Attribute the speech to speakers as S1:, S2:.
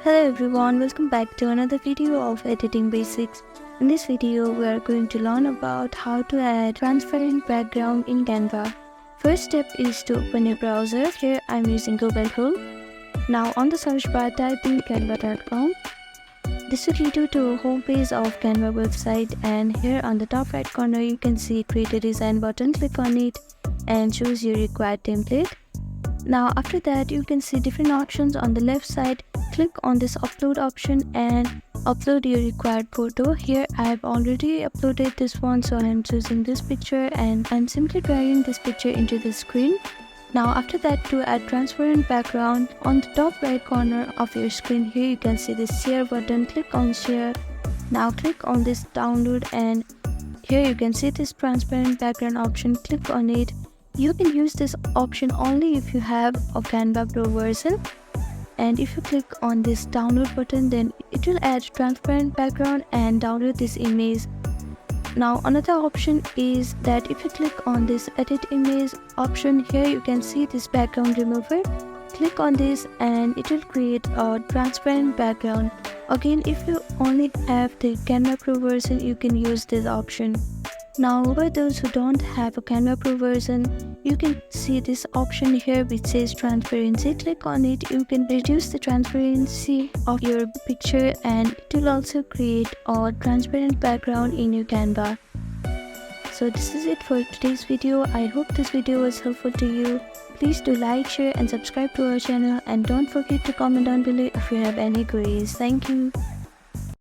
S1: Hello everyone, welcome back to another video of editing basics. In this video, we are going to learn about how to add transparent background in Canva. First step is to open your browser. Here I am using Google Chrome. Now on the search bar type in canva.com. This will lead you to a homepage of Canva website, and here on the top right corner you can see create a design button. Click on it and choose your required template. Now after that you can see different options on the left side. Click on this upload option and upload your required photo. Here I have already uploaded this one, so I am choosing this picture and I'm simply dragging this picture into the screen. Now after that, to add transparent background, on the top right corner of your screen here you can see this share button. Click on share. Now click on this download and here you can see this transparent background option. Click on it. You can use this option only if you have a Canva Pro version. And if you click on this download button, then it will add transparent background and download this image. Now another option is that if you click on this edit image option, here you can see this background remover. Click on this and it will create a transparent background. Again, if you only have the Canva Pro version, you can use this option. Now for those who don't have a Canva Pro version, you can see this option here which says transparency. Click on it. You can reduce the transparency of your picture and it will also create a transparent background in your Canva. So this is it for today's video. I hope this video was helpful to you. Please do like, share and subscribe to our channel, and don't forget to comment down below if you have any queries. Thank you.